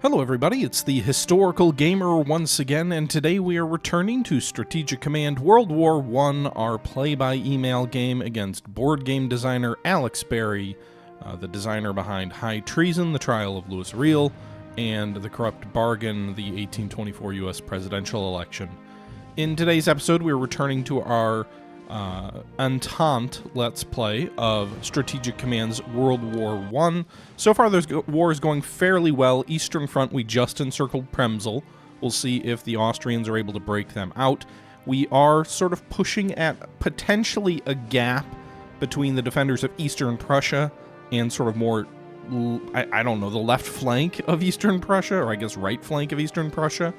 Hello everybody, it's the Historical Gamer once again, and today we are returning to Strategic Command World War I, our play-by-email game against board game designer Alex Berry, the designer behind High Treason, The Trial of Louis Riel, and The Corrupt Bargain, the 1824 U.S. presidential election. In today's episode, we are returning to our Entente Let's Play of Strategic Command's World War I. So far, the war is going fairly well. Eastern Front, we just encircled Premzel. We'll see if the Austrians are able to break them out. We are sort of pushing at potentially a gap between the defenders of Eastern Prussia and sort of more, I don't know, the left flank of Eastern Prussia, or I guess right flank of Eastern Prussia,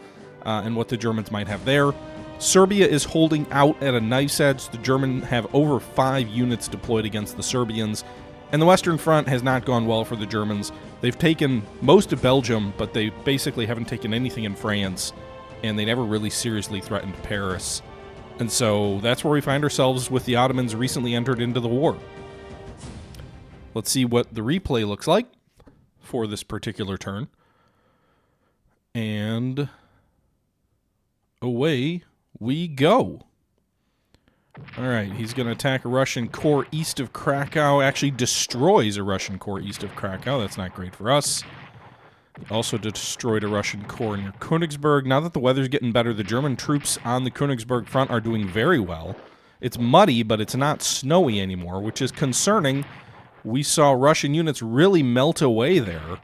and what the Germans might have there. Serbia is holding out at a knife's edge. The Germans have over 5 units deployed against the Serbians, and the Western Front has not gone well for the Germans. They've taken most of Belgium, but they basically haven't taken anything in France, and they never really seriously threatened Paris. And so that's where we find ourselves with the Ottomans recently entered into the war. Let's see what the replay looks like for this particular turn. And away we go. Alright, he's going to attack a Russian corps east of Krakow. Actually destroys a Russian corps east of Krakow. That's not great for us. Also destroyed a Russian corps near Königsberg. Now that the weather's getting better, the German troops on the Königsberg front are doing very well. It's muddy, but it's not snowy anymore, which is concerning. We saw Russian units really melt away there.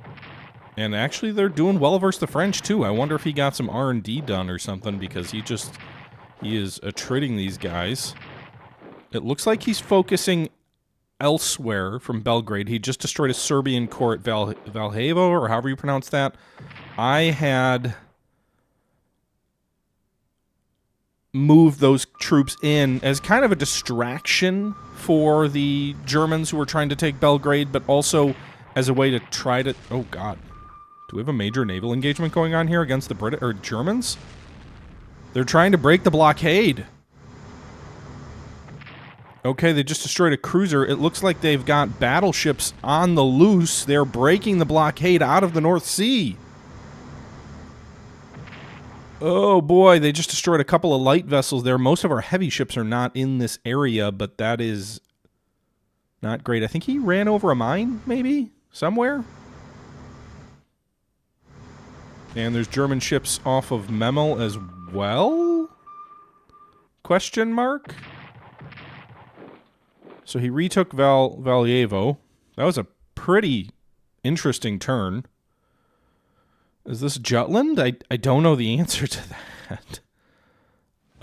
And actually, they're doing well versus the French, too. I wonder if he got some R&D done or something, because he is attriting these guys. It looks like he's focusing elsewhere from Belgrade. He just destroyed a Serbian corps at Valjevo, or however you pronounce that. I had moved those troops in as kind of a distraction for the Germans who were trying to take Belgrade, but also as a way to try to... Oh, God. Do we have a major naval engagement going on here against the Germans? They're trying to break the blockade. Okay, they just destroyed a cruiser. It looks like they've got battleships on the loose. They're breaking the blockade out of the North Sea. Oh boy, they just destroyed a couple of light vessels there. Most of our heavy ships are not in this area, but that is not great. I think he ran over a mine, maybe? Somewhere? And there's German ships off of Memel as well? Question mark? So he retook Valjevo. That was a pretty interesting turn. Is this Jutland? I don't know the answer to that.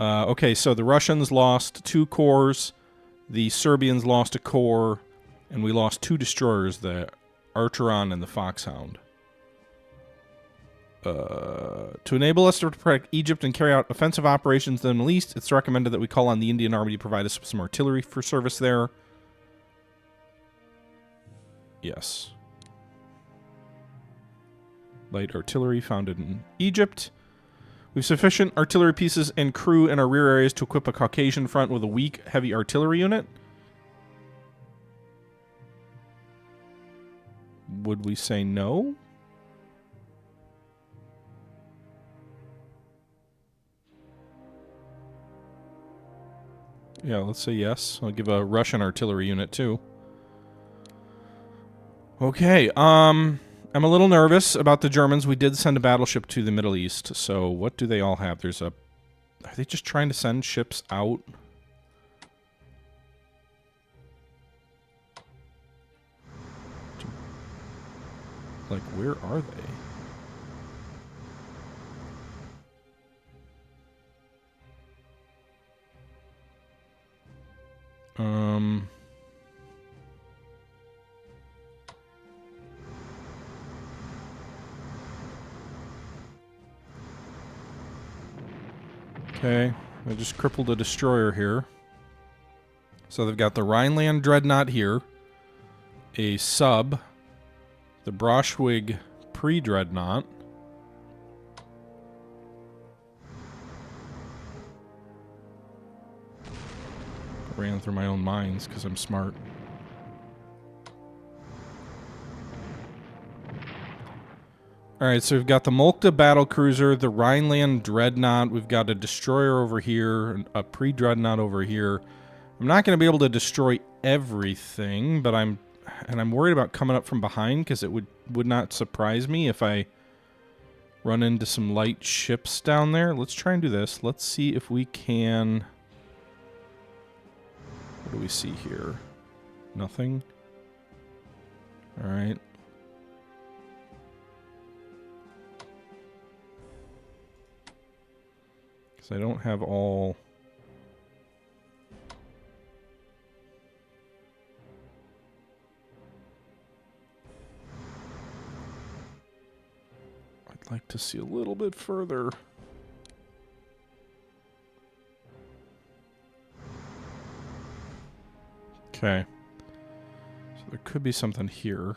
Okay, so the Russians lost 2 corps. The Serbians lost a corps. And we lost 2 destroyers, the Archeron and the Foxhound. To enable us to protect Egypt and carry out offensive operations in the Middle East, it's recommended that we call on the Indian Army to provide us with some artillery for service there. Yes. Light artillery found in Egypt. We have sufficient artillery pieces and crew in our rear areas to equip a Caucasian front with a weak heavy artillery unit. Would we say no? Yeah, let's say yes. I'll give a Russian artillery unit, too. Okay, I'm a little nervous about the Germans. We did send a battleship to the Middle East, so what do they all have? There's a... Are they just trying to send ships out? Like, where are they? Okay, I just crippled a destroyer here. So they've got the Rhineland Dreadnought here, a sub, the Braunschweig pre-Dreadnought, ran through my own mines because I'm smart. Alright, so we've got the Moltke battlecruiser, the Rhineland dreadnought, we've got a destroyer over here, a pre-dreadnought over here. I'm not going to be able to destroy everything, but I'm worried about coming up from behind, because it would not surprise me if I run into some light ships down there. Let's try and do this. Let's see if we can... What do we see here? Nothing? Alright. Because I don't have all... I'd like to see a little bit further. Okay. So there could be something here.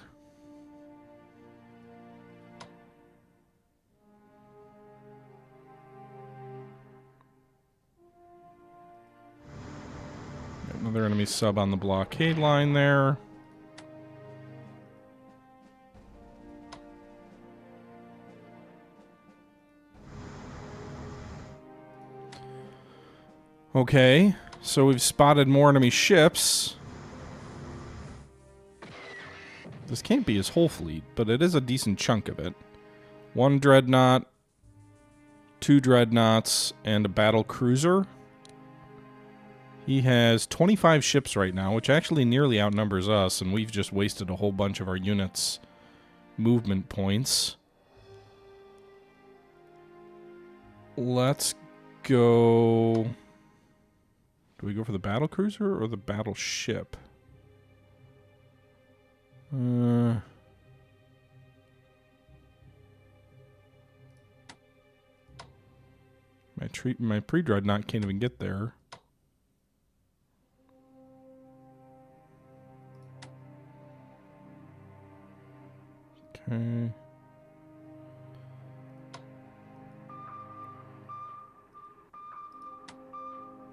Another enemy sub on the blockade line there. Okay, so we've spotted more enemy ships. This can't be his whole fleet, but it is a decent chunk of it. 1 dreadnought, 2 dreadnoughts, and a battle cruiser. He has 25 ships right now, which actually nearly outnumbers us, and we've just wasted a whole bunch of our units' movement points. Let's go... Do we go for the battle cruiser or the battleship? My pre-dreadnought can't even get there. Okay.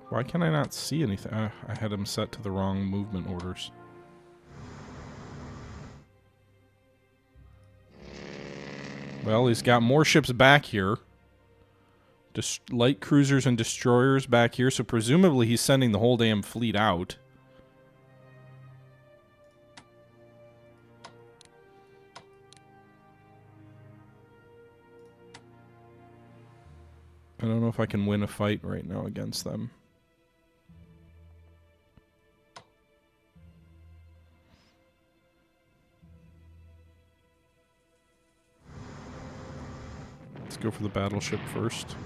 Why can I not see anything? I had him set to the wrong movement orders. Well, he's got more ships back here. Light cruisers and destroyers back here, so presumably he's sending the whole damn fleet out. I don't know if I can win a fight right now against them. Let's go for the battleship first.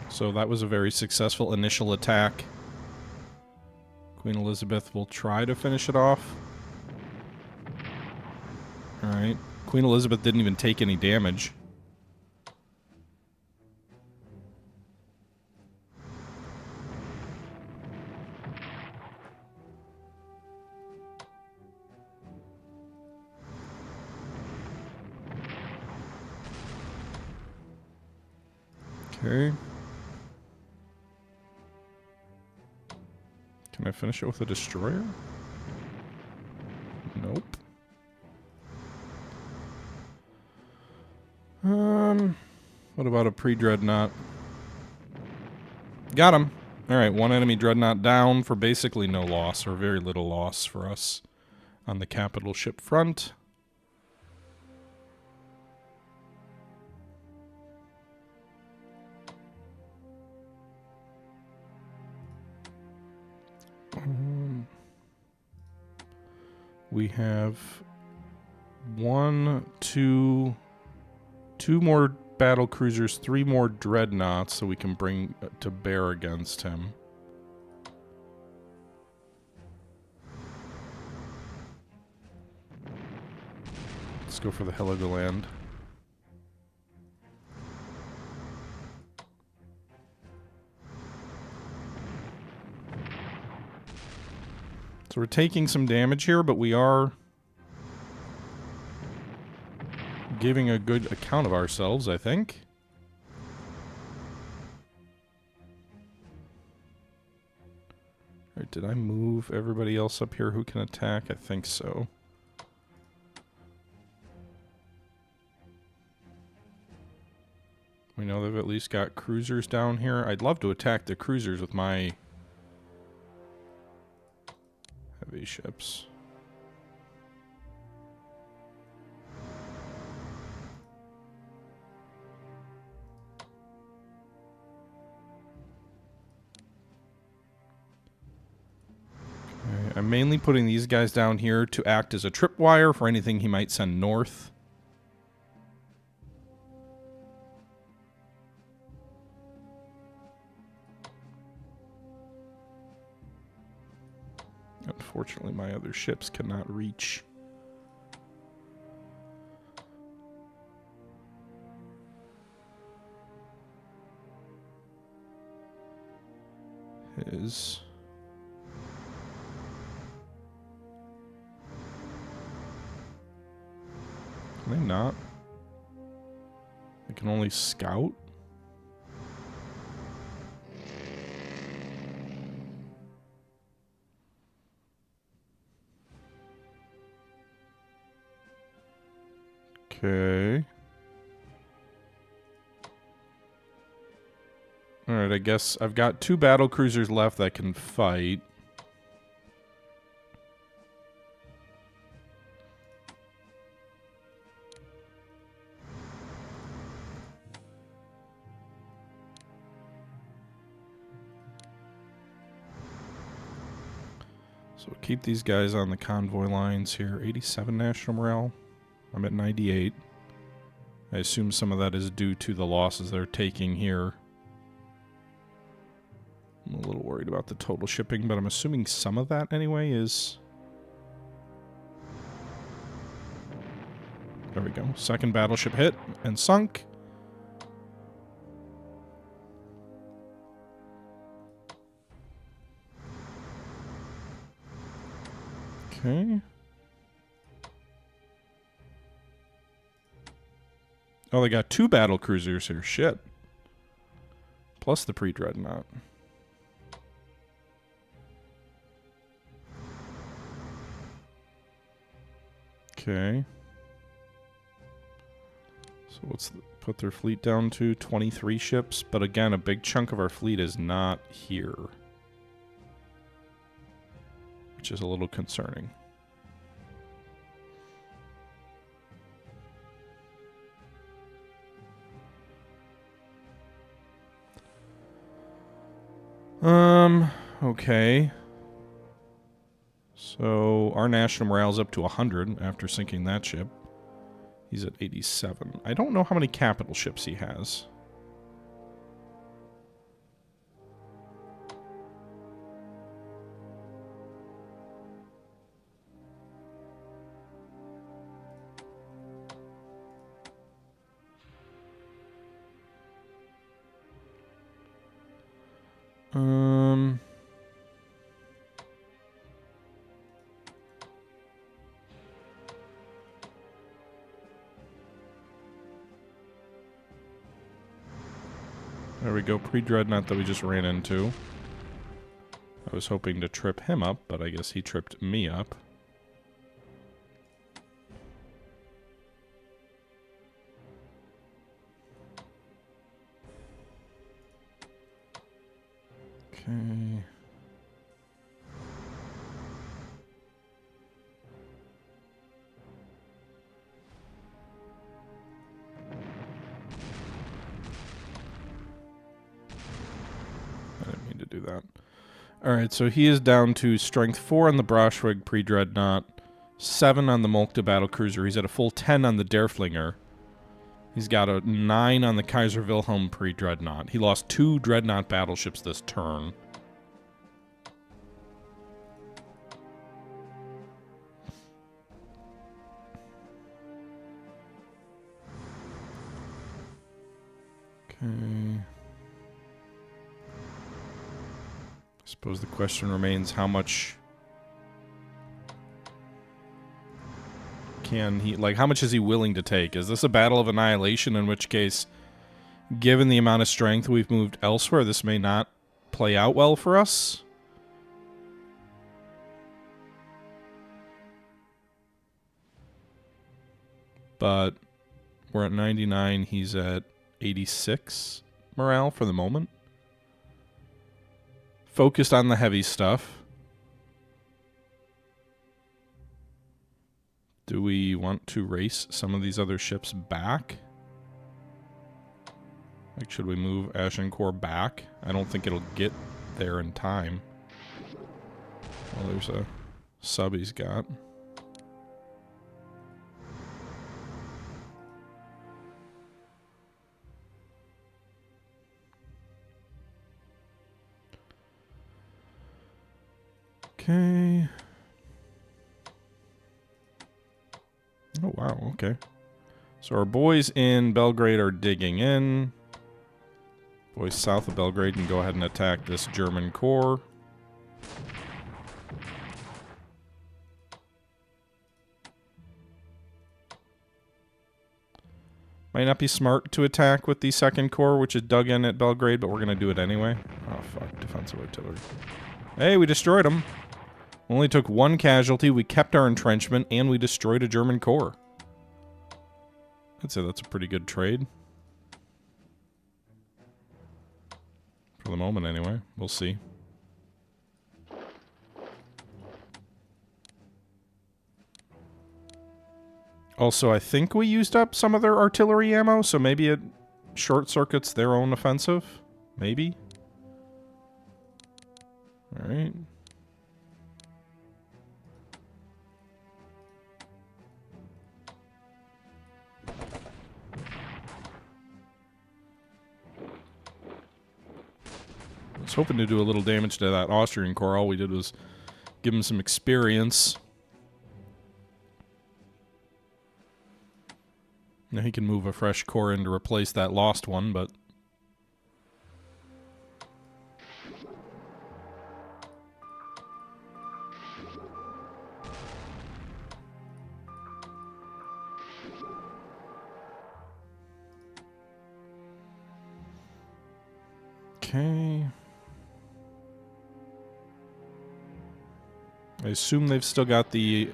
So that was a very successful initial attack. Queen Elizabeth will try to finish it off. Alright. Queen Elizabeth didn't even take any damage. Okay. Can I finish it with a destroyer? Nope. What about a pre-dreadnought? Got him. Alright, 1 enemy dreadnought down for basically no loss, or very little loss for us on the capital ship front. We have 2 more battle cruisers, 3 more dreadnoughts, so we can bring to bear against him. Let's go for the Heligoland. So we're taking some damage here, but we are giving a good account of ourselves, I think. Alright, did I move everybody else up here who can attack? I think so. We know they've at least got cruisers down here. I'd love to attack the cruisers with my heavy ships. Okay, I'm mainly putting these guys down here to act as a tripwire for anything he might send north. Unfortunately, my other ships cannot reach. His. Can they not? They can only scout? Okay. Alright, I guess I've got 2 battle cruisers left that can fight. So we'll keep these guys on the convoy lines here. 87 national morale. I'm at 98. I assume some of that is due to the losses they're taking here. I'm a little worried about the total shipping, but I'm assuming some of that anyway is... There we go. Second battleship hit and sunk. Okay. Oh, they got 2 battle cruisers here. Shit. Plus the pre-dreadnought. Okay. So let's put their fleet down to 23 ships. But again, a big chunk of our fleet is not here. Which is a little concerning. Okay. So, our national morale's up to 100 after sinking that ship. He's at 87. I don't know how many capital ships he has. There we go, pre-dreadnought that we just ran into. I was hoping to trip him up, but I guess he tripped me up. Okay. I didn't mean to do that. Alright, so he is down to strength 4 on the Braunschweig pre-dreadnought, 7 on the Moltke battlecruiser. He's at a full 10 on the Derflinger. He's got a 9 on the Kaiser Wilhelm pre-dreadnought. He lost 2 dreadnought battleships this turn. Okay. I suppose the question remains, how much can he, like, how much is he willing to take? Is this a battle of annihilation, in which case, given the amount of strength we've moved elsewhere, this may not play out well for us? But we're at 99, he's at 86 morale for the moment. Focused on the heavy stuff. Do we want to race some of these other ships back? Like, should we move Ashencore back? I don't think it'll get there in time. Well, there's a sub he's got. Okay. Oh, wow, okay. So our boys in Belgrade are digging in. Boys south of Belgrade can go ahead and attack this German core. Might not be smart to attack with the second corps, which is dug in at Belgrade, but we're going to do it anyway. Oh, fuck. Defensive artillery. Hey, we destroyed them. Only took one casualty. We kept our entrenchment, and we destroyed a German corps. I'd say that's a pretty good trade. For the moment, anyway. We'll see. Also, I think we used up some of their artillery ammo, so maybe it short-circuits their own offensive. Maybe. Alright. I was hoping to do a little damage to that Austrian corps. All we did was give him some experience. Now he can move a fresh corps in to replace that lost one, but... Okay. I assume they've still got the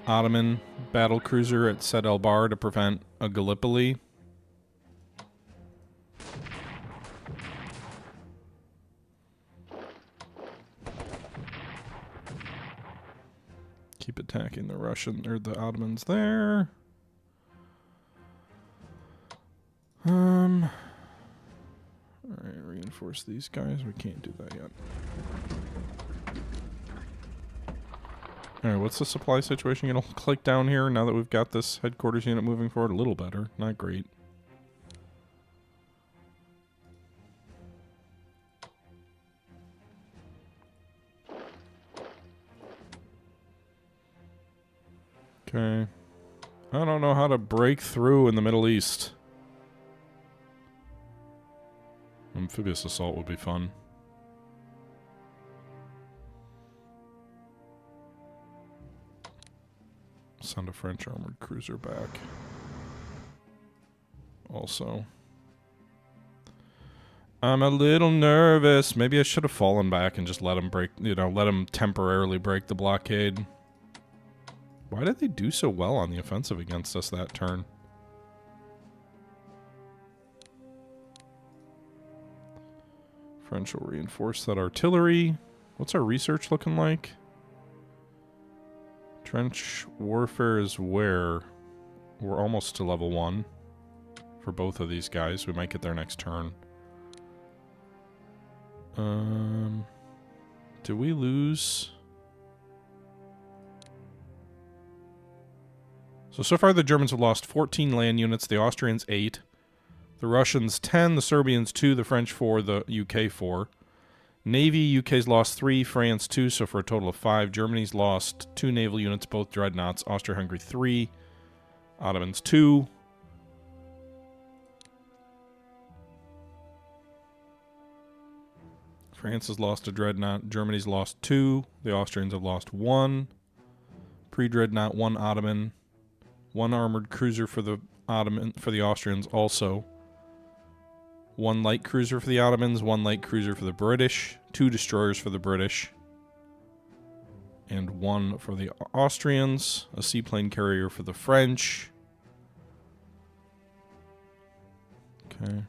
Ottoman battle cruiser at Sed El Bar to prevent a Gallipoli. Keep attacking the Russian or the Ottomans there. Alright, reinforce these guys. We can't do that yet. Alright, what's the supply situation gonna look like down here now that we've got this headquarters unit moving forward? A little better, not great. Okay. I don't know how to break through in the Middle East. Amphibious assault would be fun. Send a French armored cruiser back. Also. I'm a little nervous. Maybe I should have fallen back and just let him break, you know, let him temporarily break the blockade. Why did they do so well on the offensive against us that turn? French will reinforce that artillery. What's our research looking like? Trench warfare is where? We're almost to level 1 for both of these guys. We might get their next turn. Do we lose? So far the Germans have lost 14 land units, the Austrians 8, the Russians 10, the Serbians 2, the French 4, the UK 4. Navy, UK's lost 3, France 2, so for a total of 5. Germany's lost 2 naval units, both dreadnoughts. Austria-Hungary 3, Ottomans 2. France has lost a dreadnought. Germany's lost 2. The Austrians have lost 1. Pre-dreadnought, 1 Ottoman. 1 armored cruiser for the Austrians also. 1 light cruiser for the Ottomans, 1 light cruiser for the British, 2 destroyers for the British, and 1 for the Austrians, a seaplane carrier for the French. Okay.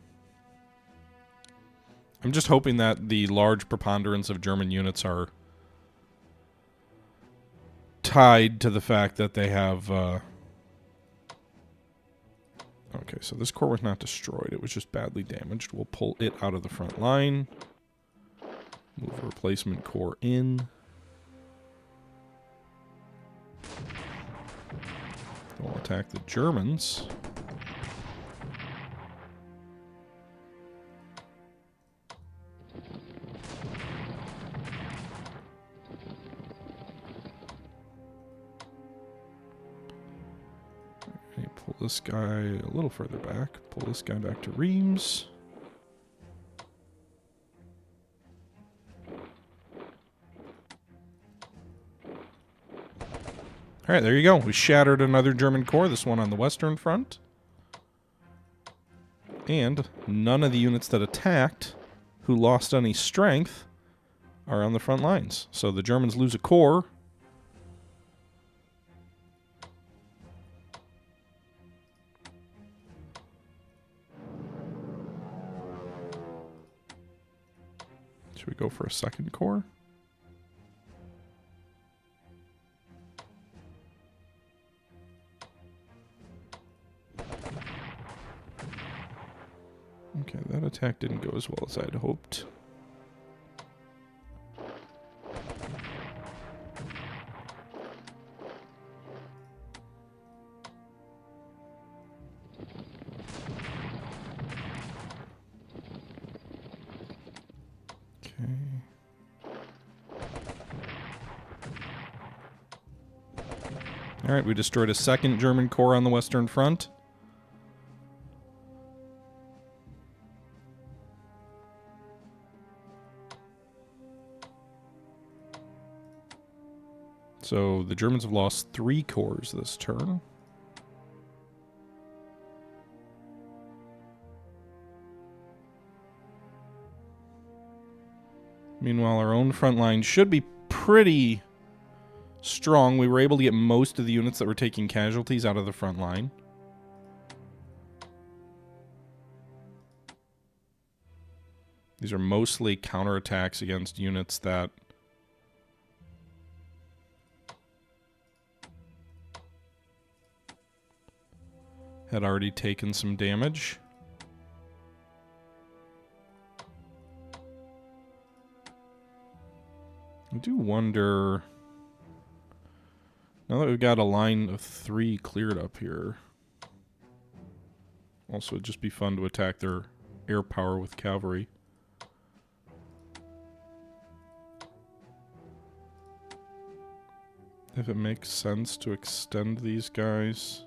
I'm just hoping that the large preponderance of German units are tied to the fact that they have... Okay, so this corps was not destroyed. It was just badly damaged. We'll pull it out of the front line. Move a replacement corps in. We'll attack the Germans. Okay, pull this guy a little further back. Pull this guy back to Reims. Alright, there you go. We shattered another German corps, this one on the Western Front. And none of the units that attacked, who lost any strength, are on the front lines. So the Germans lose a corps. Should we go for a second corps? Okay, that attack didn't go as well as I'd hoped. Okay. Alright, we destroyed a second German corps on the Western Front. So the Germans have lost 3 corps this turn. Meanwhile, our own front line should be pretty strong. We were able to get most of the units that were taking casualties out of the front line. These are mostly counterattacks against units that had already taken some damage. I do wonder, now that we've got a line of 3 cleared up here, also it'd just be fun to attack their air power with cavalry. If it makes sense to extend these guys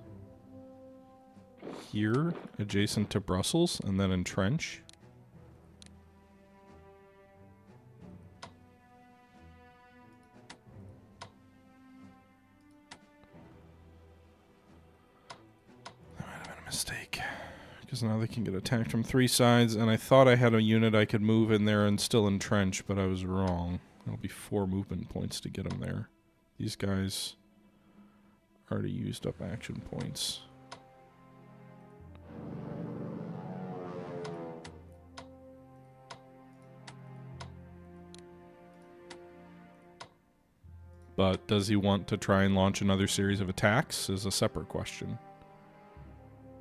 here, adjacent to Brussels, and then entrench. That might have been a mistake, because now they can get attacked from 3 sides, and I thought I had a unit I could move in there and still entrench, but I was wrong. It'll be 4 movement points to get them there. These guys already used up action points. But does he want to try and launch another series of attacks is a separate question.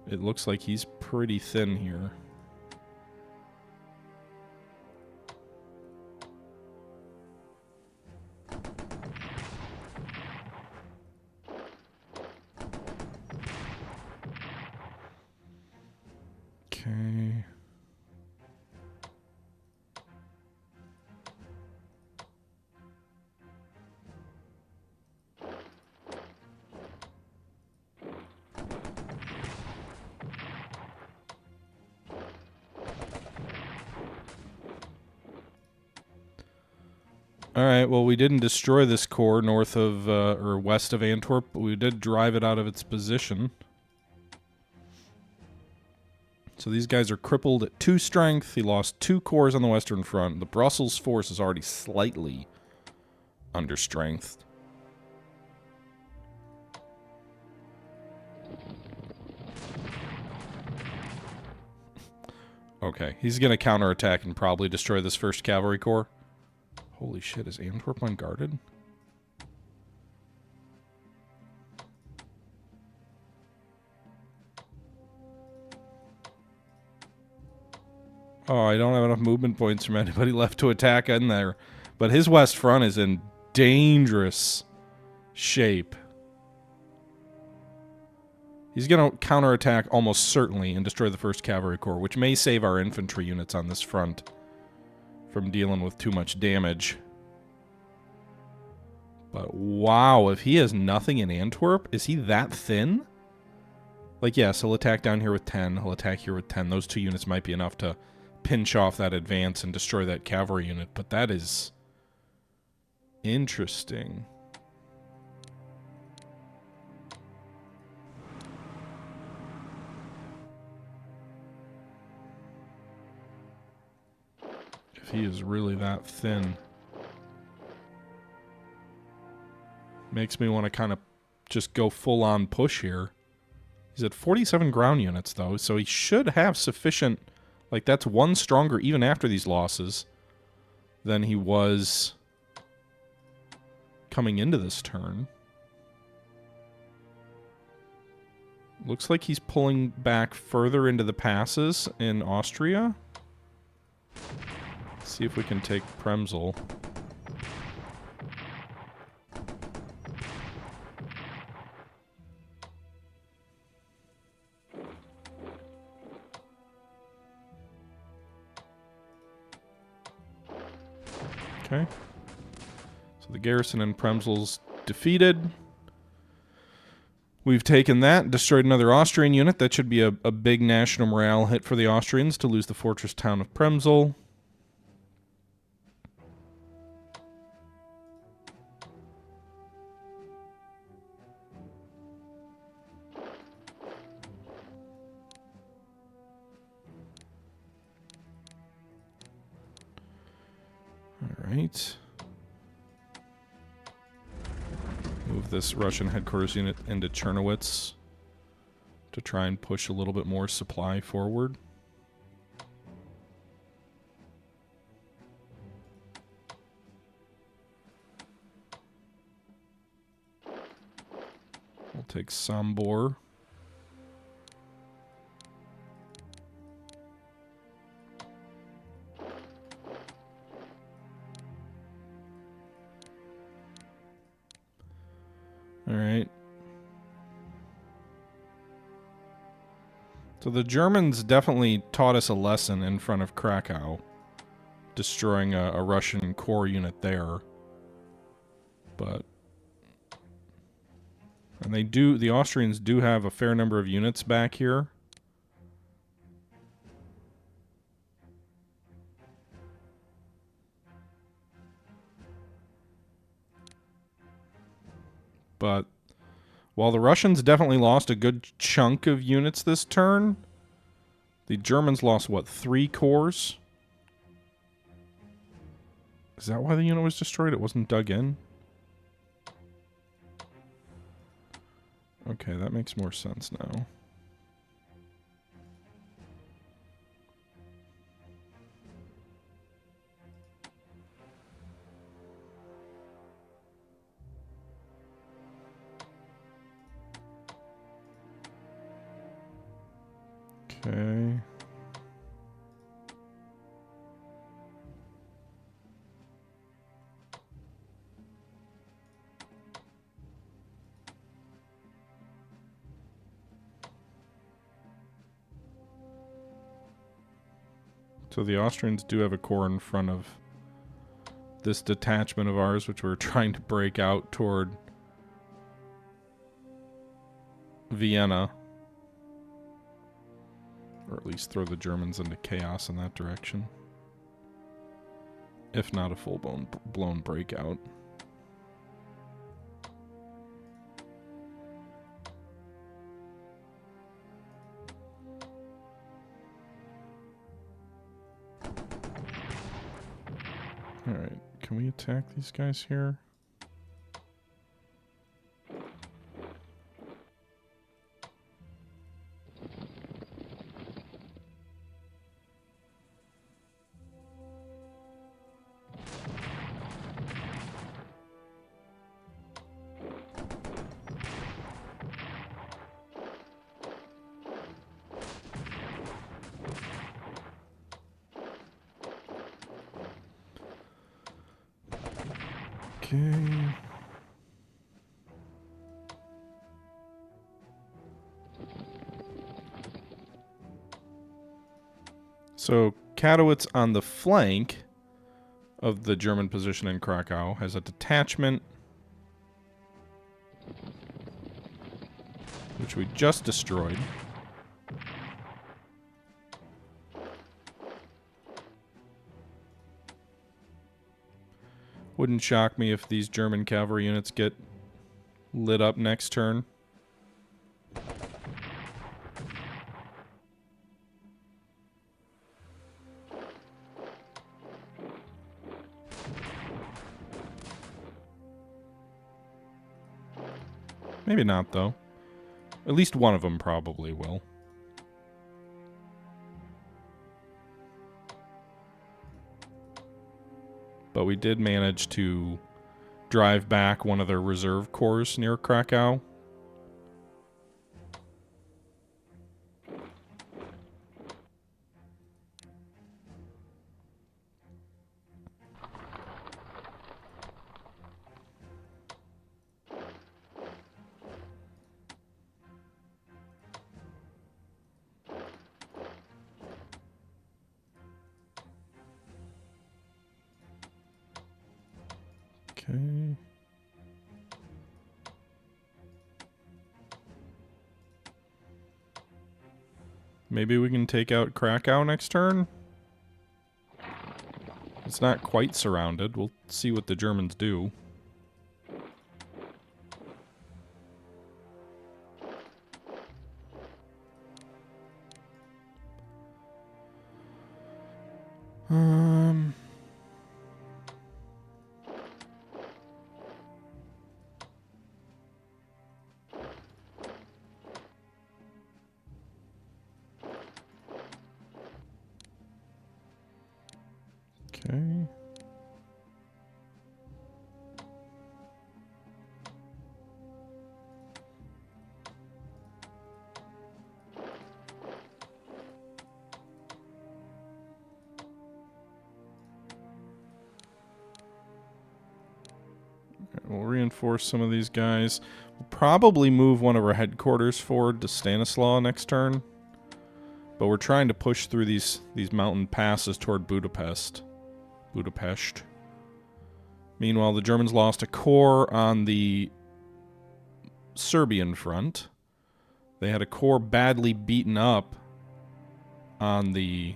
It looks like he's pretty thin here. Okay. Alright, well we didn't destroy this corps north of, or west of Antwerp, but we did drive it out of its position. So these guys are crippled at 2 strength. He lost 2 corps on the Western Front. The Brussels force is already slightly under strength. Okay, he's going to counterattack and probably destroy this first cavalry corps. Holy shit, is Antwerp unguarded? Oh, I don't have enough movement points from anybody left to attack in there. But his west front is in dangerous shape. He's going to counterattack almost certainly and destroy the first cavalry corps, which may save our infantry units on this front from dealing with too much damage. But wow, if he has nothing in Antwerp, is he that thin? Like, yes, he'll attack down here with 10, he'll attack here with 10. Those two units might be enough to pinch off that advance and destroy that cavalry unit, but that is interesting. If he is really that thin. Makes me want to kind of just go full-on push here. He's at 47 ground units, though, so he should have sufficient... Like, that's one stronger, even after these losses, than he was coming into this turn. Looks like he's pulling back further into the passes in Austria. Let's see if we can take Premzel. Okay. So the garrison in Premzel's defeated. We've taken that, destroyed another Austrian unit. That should be a big national morale hit for the Austrians to lose the fortress town of Premzel. Alright. Move this Russian headquarters unit into Chernowitz to try and push a little bit more supply forward. We'll take Sambor. Alright. So the Germans definitely taught us a lesson in front of Krakow, destroying a Russian corps unit there. But... And the Austrians do have a fair number of units back here. But while the Russians definitely lost a good chunk of units this turn, the Germans lost, what, 3 corps? Is that why the unit was destroyed? It wasn't dug in? Okay, that makes more sense now. Okay. So the Austrians do have a corps in front of this detachment of ours, which we're trying to break out toward Vienna. Or at least throw the Germans into chaos in that direction. If not a full-blown breakout. Alright, can we attack these guys here? Okay. So Katowice on the flank of the German position in Krakow has a detachment, which we just destroyed. Wouldn't shock me if these German cavalry units get lit up next turn. Maybe not, though. At least one of them probably will. But we did manage to drive back one of their reserve corps near Krakow. Okay. Maybe we can take out Krakow next turn? It's not quite surrounded. We'll see what the Germans do. Okay. We'll reinforce some of these guys. We'll probably move one of our headquarters forward to Stanislaw next turn. But we're trying to push through these mountain passes toward Budapest. Meanwhile, the Germans lost a corps on the Serbian front. They had a corps badly beaten up on the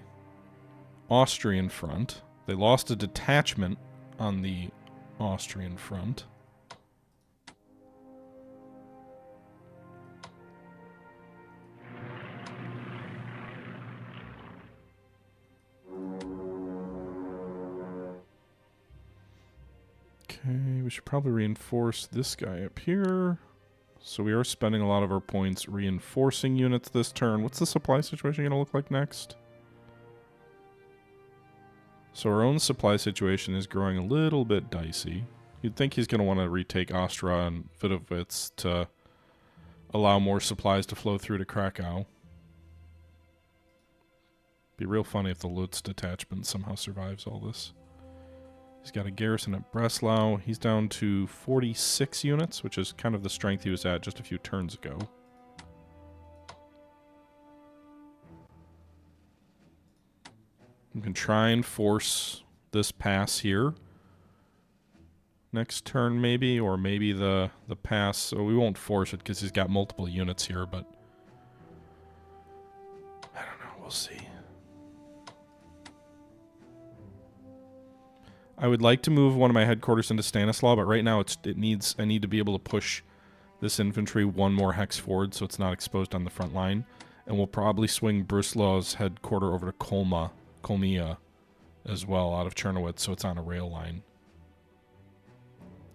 Austrian front. They lost a detachment on the Austrian front. Okay, we should probably reinforce this guy up here. So we are spending a lot of our points reinforcing units this turn. What's the supply situation going to look like next? So our own supply situation is growing a little bit dicey. You'd think he's going to want to retake Ostra and Vidovitz to allow more supplies to flow through to Krakow. Be real funny if the Lutz detachment somehow survives all this. He's got a garrison at Breslau. He's down to 46 units, which is kind of the strength he was at just a few turns ago. We can try and force this pass here. Next turn maybe, or maybe the pass. So we won't force it because he's got multiple units here, but I don't know, we'll see. I would like to move one of my headquarters into Stanislaw, but right now I need to be able to push this infantry one more hex forward so it's not exposed on the front line. And we'll probably swing Brusilow's headquarter over to Kolmia as well out of Chernowitz so it's on a rail line.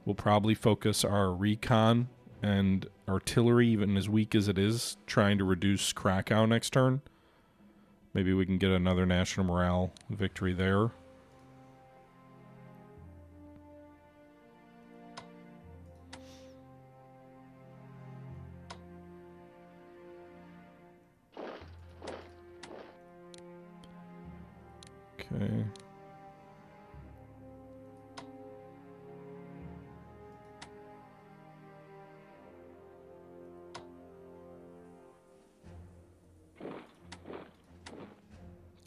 We'll probably focus our recon and artillery, even as weak as it is, trying to reduce Krakow next turn. Maybe we can get another national morale victory there. Okay.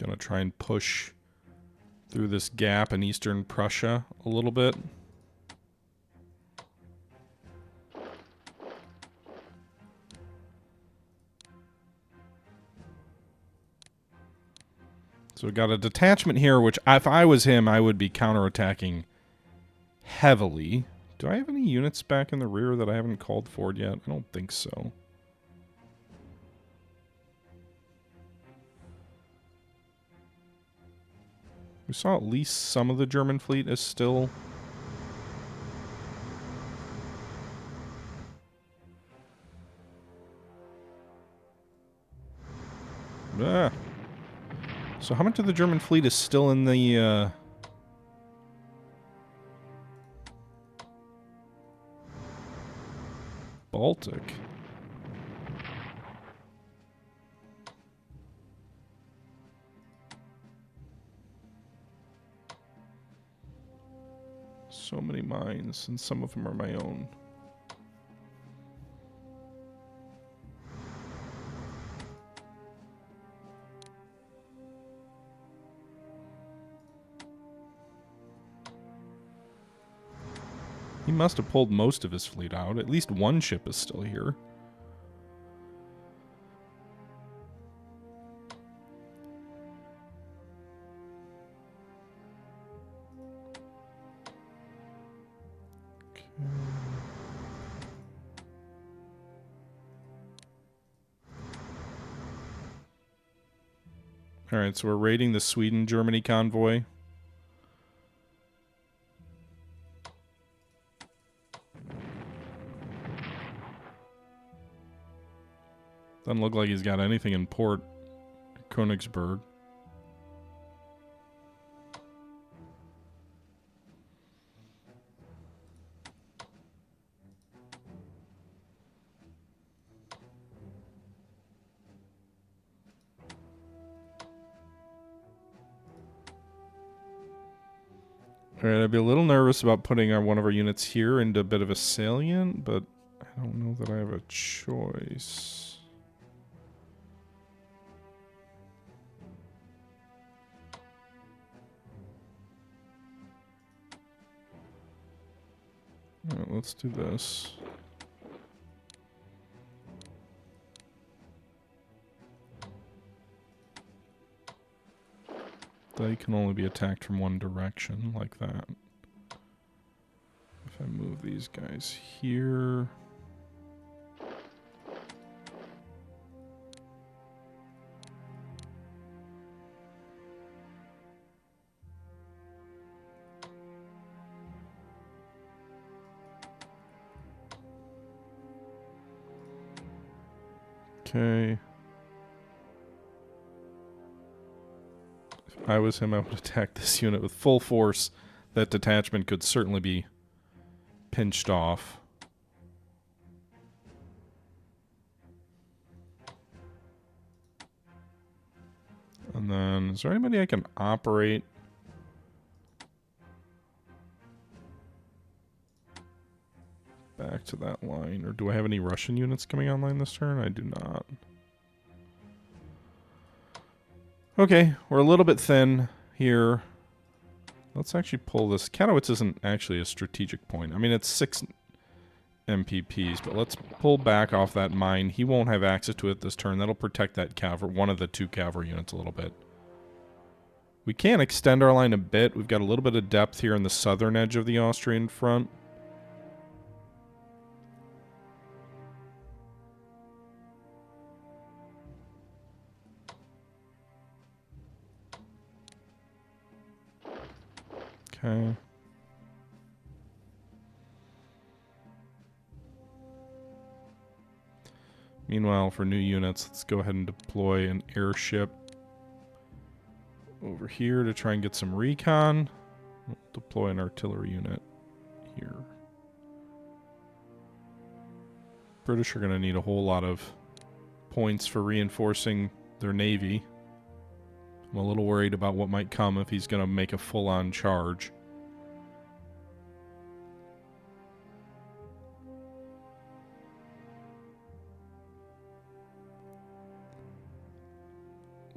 Gonna try and push through this gap in eastern Prussia a little bit. So we got a detachment here, which if I was him, I would be counterattacking heavily. Do I have any units back in the rear that I haven't called forward yet? I don't think so. We saw at least some of the German fleet is still... Ah. So how much of the German fleet is still in the, Baltic? So many mines, and some of them are my own. He must have pulled most of his fleet out. At least one ship is still here. Okay. Alright, so we're raiding the Sweden-Germany convoy. Doesn't look like he's got anything in port. Königsberg. Alright, I'd be a little nervous about putting one of our units here into a bit of a salient, but I don't know that I have a choice. Alright, let's do this. They can only be attacked from one direction, like that. If I move these guys here... Okay. If I was him, I would attack this unit with full force. That detachment could certainly be pinched off. And then, is there anybody I can operate? Back to that line. Or do I have any Russian units coming online this turn? I do not. Okay, we're a little bit thin here. Let's actually pull this. Katowice isn't actually a strategic point. I mean, it's 6 MPPs, but let's pull back off that mine. He won't have access to it this turn. That'll protect that cavalry, one of the 2 cavalry units a little bit. We can extend our line a bit. We've got a little bit of depth here in the southern edge of the Austrian front. Okay. Meanwhile, for new units, let's go ahead and deploy an airship over here to try and get some recon. We'll deploy an artillery unit here. British are going to need a whole lot of points for reinforcing their navy. I'm a little worried about what might come if he's going to make a full-on charge.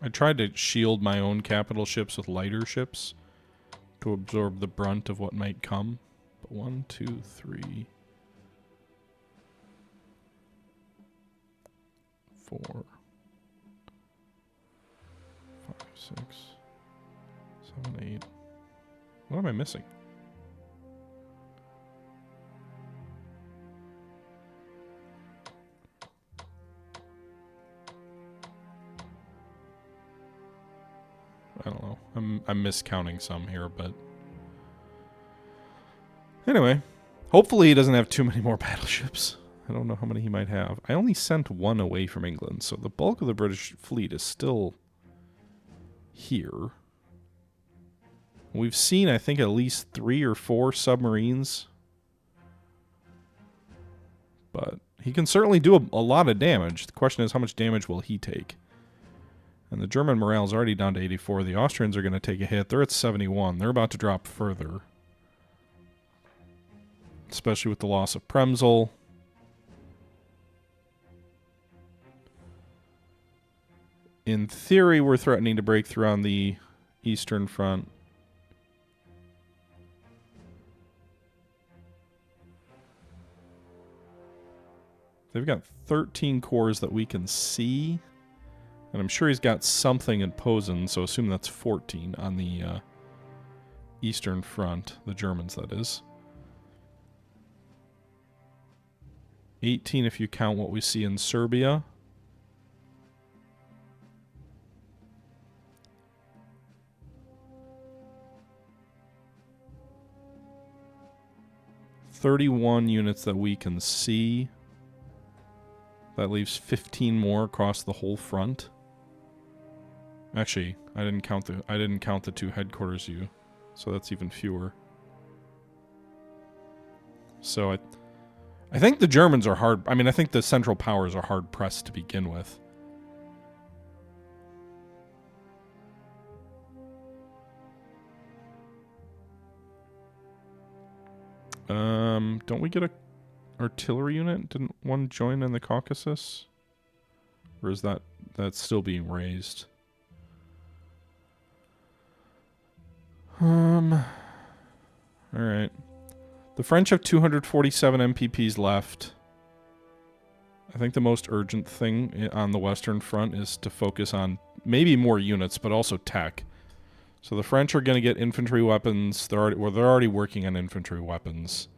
I tried to shield my own capital ships with lighter ships to absorb the brunt of what might come. But 1, 2, 3, 4, 5, 6, 7, 8. What am I missing? I don't know. I'm miscounting some here, but anyway, hopefully he doesn't have too many more battleships. I don't know how many he might have. I only sent one away from England, so the bulk of the British fleet is still here. We've seen, I think, at least 3 or 4 submarines. But he can certainly do a lot of damage. The question is, how much damage will he take? And the German morale is already down to 84. The Austrians are going to take a hit. They're at 71. They're about to drop further. Especially with the loss of Premzel. In theory, we're threatening to break through on the Eastern Front. They've got 13 cores that we can see. And I'm sure he's got something in Posen, so assume that's 14 on the Eastern Front. The Germans, that is. 18 if you count what we see in Serbia. .31 units that we can see. That leaves 15 more across the whole front. Actually, I didn't count the 2 headquarters view, so that's even fewer. So I think the Germans are hard. I mean, I think the Central Powers are hard pressed to begin with. Don't we get a artillery unit? Didn't one join in the Caucasus? Or is that's still being raised? Alright. The French have 247 MPPs left. I think the most urgent thing on the Western Front is to focus on maybe more units, but also tech. So the French are going to get infantry weapons. They're already working on infantry weapons.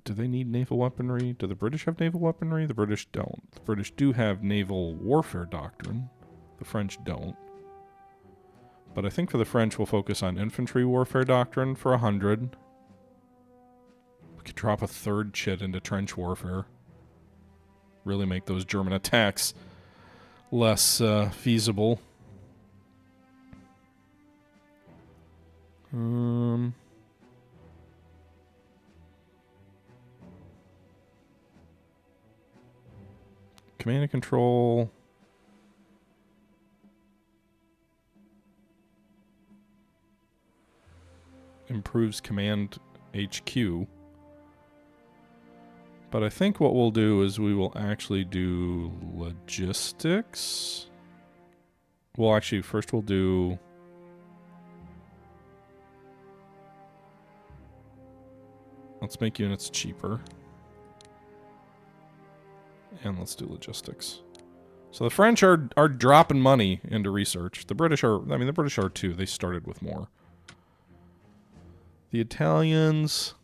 Do they need naval weaponry? Do the British have naval weaponry? The British don't. The British do have naval warfare doctrine. The French don't. But I think for the French, we'll focus on infantry warfare doctrine for 100. We could drop a 3rd chit into trench warfare. Really make those German attacks less feasible. Command and control. Improves command HQ. But I think what we'll do is we will actually do logistics. Well, actually, first we'll do... Let's make units cheaper. And let's do logistics. So the French are dropping money into research. The British are, I mean, the British are too. They started with more. The Italians...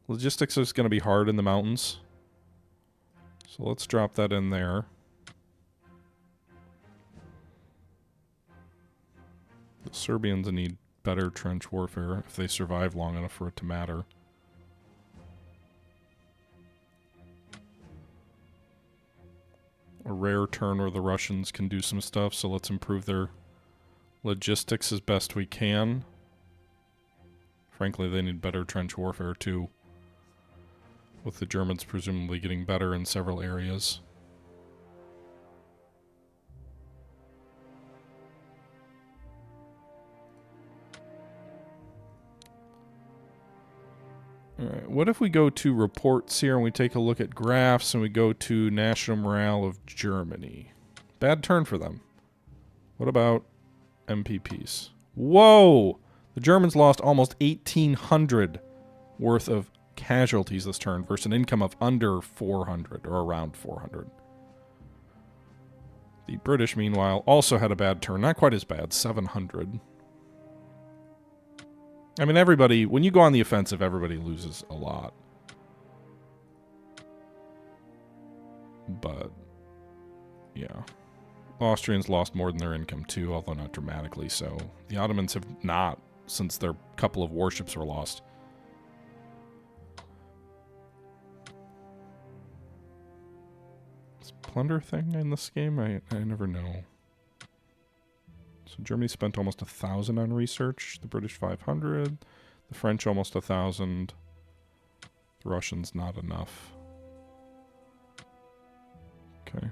Logistics is going to be hard in the mountains. So let's drop that in there. The Serbians need better trench warfare if they survive long enough for it to matter. A rare turn where the Russians can do some stuff, so let's improve their logistics as best we can. Frankly, they need better trench warfare too, with the Germans presumably getting better in several areas. Alright, what if we go to reports here and we take a look at graphs and we go to national morale of Germany? Bad turn for them. What about MPPs? Whoa! The Germans lost almost 1,800 worth of casualties this turn versus an income of under 400 or around 400. The British, meanwhile, also had a bad turn. Not quite as bad, 700. I mean, everybody, when you go on the offensive, everybody loses a lot. But, yeah. Austrians lost more than their income, too, although not dramatically so. The Ottomans have not, since their couple of warships were lost. Is plunder thing in this game? I never know. So Germany spent almost 1,000 on research. The British 500. The French almost 1,000. The Russians not enough. Okay.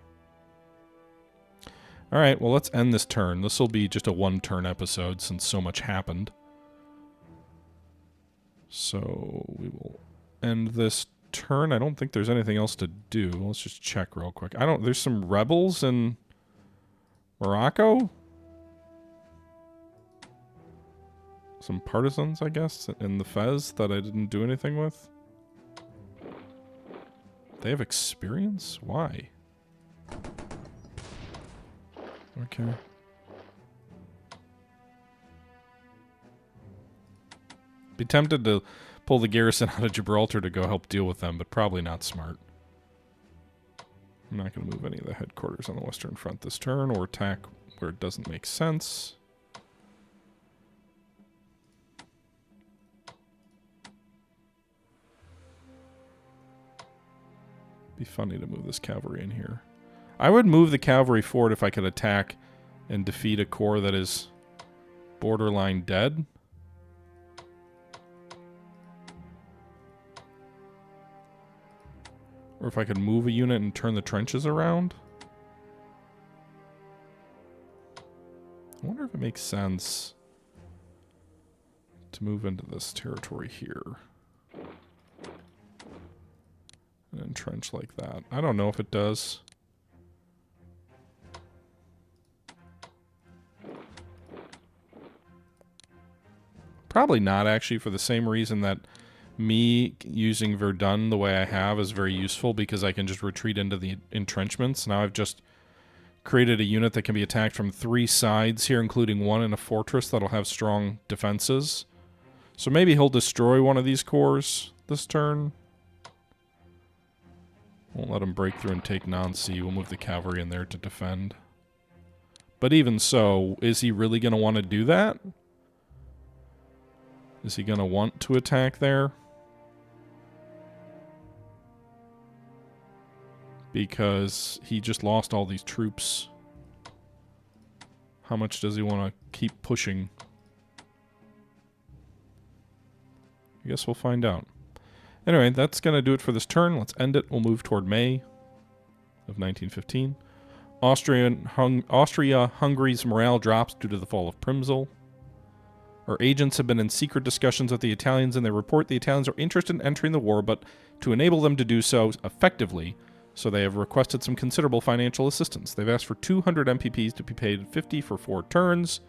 Alright, well, let's end this turn. This will be just a one-turn episode since so much happened. So we will end this turn. I don't think there's anything else to do. Let's just check real quick. There's some rebels in Morocco? Some partisans, I guess, in the Fez that I didn't do anything with. They have experience? Why? Okay. Be tempted to pull the garrison out of Gibraltar to go help deal with them, but probably not smart. I'm not going to move any of the headquarters on the Western Front this turn or attack where it doesn't make sense. Be funny to move this cavalry in here. I would move the cavalry forward if I could attack and defeat a corps that is borderline dead. Or if I could move a unit and turn the trenches around. I wonder if it makes sense to move into this territory here. And entrench like that. I don't know if it does. Probably not, actually, for the same reason that me using Verdun the way I have is very useful, because I can just retreat into the entrenchments. Now I've just created a unit that can be attacked from 3 sides here, including one in a fortress that'll have strong defenses. So maybe he'll destroy one of these corps this turn. Won't let him break through and take Nancy. We'll move the cavalry in there to defend. But even so, is he really going to want to do that? Is he going to want to attack there? Because he just lost all these troops. How much does he want to keep pushing? I guess we'll find out. Anyway, that's going to do it for this turn. Let's end it. We'll move toward May of 1915. Austria-Hungary's morale drops due to the fall of Przemysl. Our agents have been in secret discussions with the Italians, and they report the Italians are interested in entering the war, but to enable them to do so effectively, so they have requested some considerable financial assistance. They've asked for 200 MPPs to be paid 50 for 4 turns.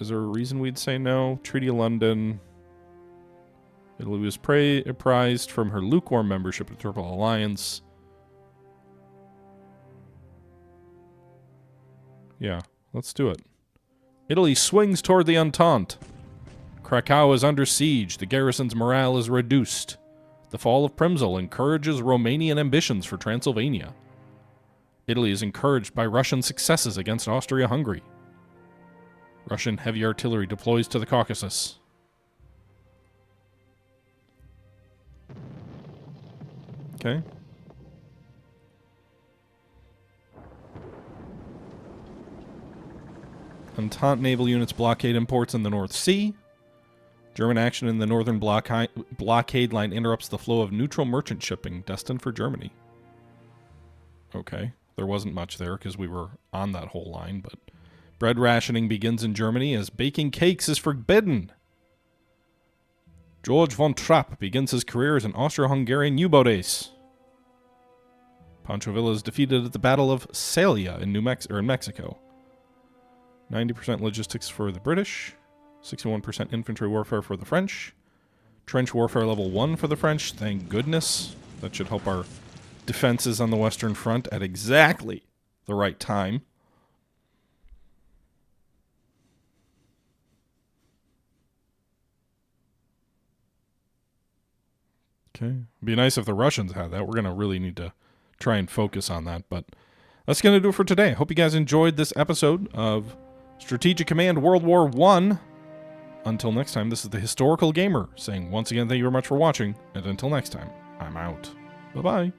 Is there a reason we'd say no? Treaty of London. Italy was prized from her lukewarm membership of the Triple Alliance. Yeah, let's do it. Italy swings toward the Entente. Krakow is under siege. The garrison's morale is reduced. The fall of Przemysl encourages Romanian ambitions for Transylvania. Italy is encouraged by Russian successes against Austria-Hungary. Russian heavy artillery deploys to the Caucasus. Okay. Entente naval units blockade imports in the North Sea. German action in the northern blockade line interrupts the flow of neutral merchant shipping destined for Germany. Okay. There wasn't much there because we were on that whole line, but bread rationing begins in Germany as baking cakes is forbidden. George von Trapp begins his career as an Austro-Hungarian U-boat ace. Pancho Villa is defeated at the Battle of Celia in Mexico. 90% logistics for the British. 61% infantry warfare for the French. Trench warfare level 1 for the French. Thank goodness. That should help our defenses on the Western Front at exactly the right time. Okay. It'd be nice if the Russians had that. We're going to really need to try and focus on that. But that's going to do it for today. I hope you guys enjoyed this episode of Strategic Command World War I. Until next time, this is the Historical Gamer saying once again thank you very much for watching. And until next time, I'm out. Bye-bye.